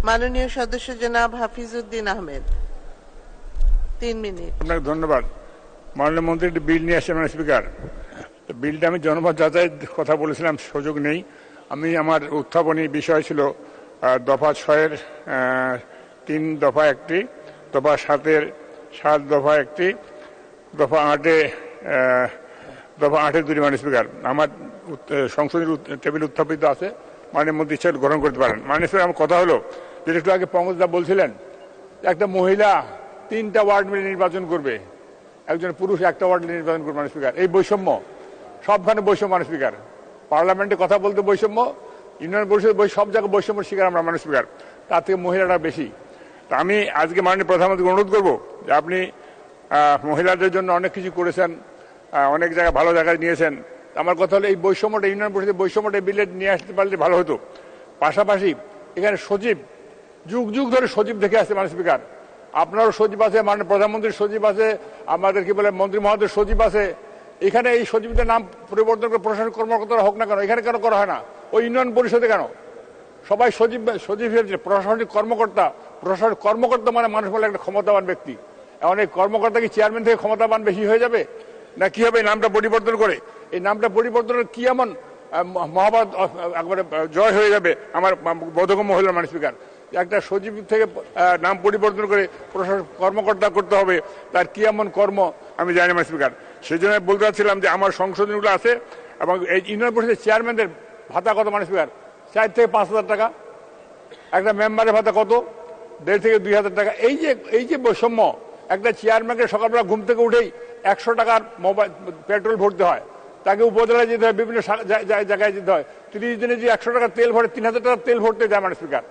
মাননীয় সদস্য জনাব হাফিজউদ্দিন আহমেদ, 3 মিনিট। আপনাকে ধন্যবাদ। মাননীয় মন্ত্রী একটি বিল নিয়ে আসছেন মাননীয় স্পিকার। বিলটা আমি জনমত যাচাইয়ের কথা বলেছিলাম, সুযোগ নেই। আমার উত্থাপনী বিষয় ছিল দফা 6-এর 3 দফা একটি, দফা 7-এর 7 দফা একটি, দফা 8-এর 2টি। মাননীয় স্পিকার, আমার সংসদের টেবিল উত্থাপিত আছে, মাননীয় মন্ত্রী ইচ্ছা গ্রহণ করতে পারেন। মাননীয় স্পিকার, আমার কথা হলো যেটা একটু আগে পঙ্কজদা বলছিলেন, একটা মহিলা 3টা ওয়ার্ড মিলে নির্বাচন করবে, একজন পুরুষ 1টা ওয়ার্ড নির্বাচন করবে। মাননীয় স্পিকার, এই বৈষম্য, সবখানে বৈষম্য। মাননীয় স্পিকার, পার্লামেন্টে কথা বলতে বৈষম্য, ইউনিয়ন পরিষদ সব জায়গায় বৈষম্যের শিকার আমরা। মাননীয় স্পিকার, তার থেকে মহিলারা বেশি। তা আমি আজকে মাননীয় প্রধানমন্ত্রীকে অনুরোধ করবো যে আপনি মহিলাদের জন্য অনেক কিছু করেছেন, অনেক জায়গায় ভালো জায়গায় নিয়েছেন। আমার কথা হলো এই বৈষম্যটা, ইউনিয়ন পরিষদের বৈষম্যটা বিলে নিয়ে আসতে পারলে ভালো হতো। পাশাপাশি এখানে সচিব, যুগ যুগ ধরে সচিব দেখে আসছে। মাননীয় স্পিকার, আপনারও সচিব আছে, মাননীয় প্রধানমন্ত্রীর সচিব আছে, আমাদের কি বলে মন্ত্রী মহোদয়ের সচিব আছে। এখানে এই সচিবদের নাম পরিবর্তন করে প্রশাসনিক কর্মকর্তারা হোক না কেন, এখানে কেন করা হয় না? ওই ইউনিয়ন পরিষদে কেন সবাই সচিব? প্রশাসনিক কর্মকর্তা মানে মানুষ বলে একটা ক্ষমতাবান ব্যক্তি। এখন এই কর্মকর্তা কি চেয়ারম্যান থেকে ক্ষমতাবান বেশি হয়ে যাবে না কি হবে? এই নামটা পরিবর্তন করে, এই নামটা পরিবর্তনের কি এমন মহাভারত একবারে জয় হয়ে যাবে আমার বোধগম্য হলো? মাননীয় স্পিকার, একটা সচিব থেকে নাম পরিবর্তন করে প্রশাসন কর্মকর্তা করতে হবে, তার কি এমন কর্ম আমি জানি। মাননীয় স্পিকার, সেই জন্য বলতে চাচ্ছিলাম যে আমার সংশোধনগুলো আছে এবং এই ইউনিয়ন পরিষদের চেয়ারম্যানদের ভাতা কত? মাননীয় স্পিকার, 4 থেকে 5 হাজার টাকা। একটা মেম্বারের ভাতা কত? 1.5 থেকে 2 হাজার টাকা। এই যে বৈষম্য, একটা চেয়ারম্যানকে সকালবেলা ঘুম থেকে উঠেই 100 টাকার মোবাইল পেট্রোল ভরতে হয়, তাকে উপজেলায় যেতে হয়, বিভিন্ন জায়গায় যেতে হয়। 30 দিনে যে 100 টাকা তেল ভরে 3000 টাকার তেল ভরতে যায়। মাননীয় স্পিকার,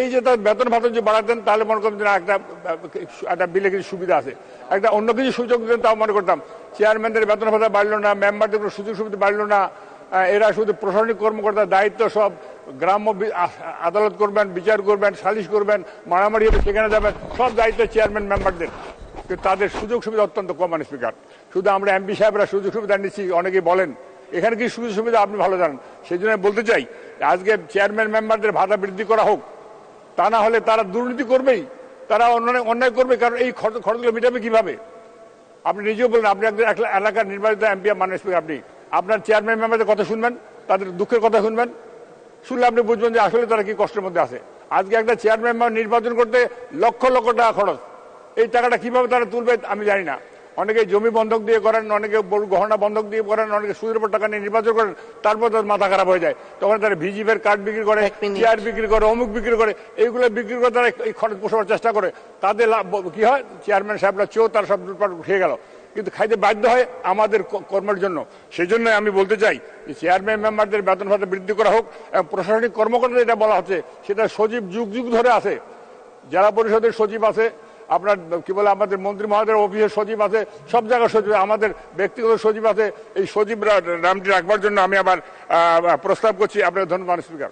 এই যে তার বেতন ভাতা যদি বাড়াতেন তাহলে মনে করতেন একটা বিলে কিছু সুবিধা আছে, একটা অন্য কিছু সুযোগ দিতেন, তাও মনে করতাম। চেয়ারম্যানদের বেতন ভাতা বাড়লো না, মেম্বারদের কোনো সুযোগ সুবিধা বাড়লো না। এরা শুধু প্রশাসনিক কর্মকর্তার দায়িত্ব, সব গ্রাম্য আদালত করবেন, বিচার করবেন, সালিশ করবেন, মারামারি হবে সেখানে যাবেন, সব দায়িত্ব চেয়ারম্যান মেম্বারদের। কিন্তু তাদের সুযোগ সুবিধা অত্যন্ত কম। মাননীয় স্পিকার, শুধু আমরা এমপি সাহেবরা সুযোগ সুবিধা নিচ্ছি, অনেকেই বলেন এখানে কি সুযোগ সুবিধা আপনি ভালো জানেন। সেই জন্য বলতে চাই আজকে চেয়ারম্যান মেম্বারদের ভাতা বৃদ্ধি করা হোক, তা না হলে তারা দুর্নীতি করবেই, তারা অন্যায় করবে। কারণ এই খরচগুলো মেটাবে কিভাবে? আপনি নিজেও বললেন, আপনি একজন এলাকার নির্বাচিত এমপি। মাননীয় স্পিকার, আপনি আপনার চেয়ারম্যান মেম্বারদের কথা শুনবেন, তাদের দুঃখের কথা শুনবেন, শুনলে আপনি বুঝবেন যে আসলে তারা কি কষ্টের মধ্যে আছে। আজকে একটা চেয়ারম্যান মেম্বার নির্বাচন করতে লক্ষ লক্ষ টাকা খরচ। এই টাকাটা কিভাবে তারা তুলবে আমি জানি না। অনেকে জমি বন্ধক দিয়ে করেন, অনেকে বড় গহনা বন্ধক দিয়ে করেন, অনেকে সুদের উপর টাকা নিয়ে নির্বাচন করেন, তারপর তাদের মাথা খারাপ হয়ে যায়। তখন তারা ভিজিপের কার্ড বিক্রি করে, চেয়ার বিক্রি করে, অমুক বিক্রি করে, এইগুলো বিক্রি করে তারা এই খরচ পোষাবার চেষ্টা করে। তাদের কি হয়? চেয়ারম্যান সাহেবরা তার সব লুটপাট খেয়ে গেল, কিন্তু খাইতে বাধ্য হয় আমাদের কর্মের জন্য। সেই জন্য আমি বলতে চাই যে চেয়ারম্যান মেম্বারদের বেতন ভাতা বৃদ্ধি করা হোক এবং প্রশাসনিক কর্মকর্তা যেটা বলা হচ্ছে সেটা সচিব যুগ যুগ ধরে আছে। জেলা পরিষদের সচিব আছে, আপনার কি বলে আমাদের মন্ত্রী মহোদয়ের অফিসের সচিব আছে, সব জায়গার সচিব, আমাদের ব্যক্তিগত সচিব আছে। এই সচিব নামটি রাখবার জন্য আমি আবার প্রস্তাব করছি। আপনার ধন্যবাদ স্পিকার।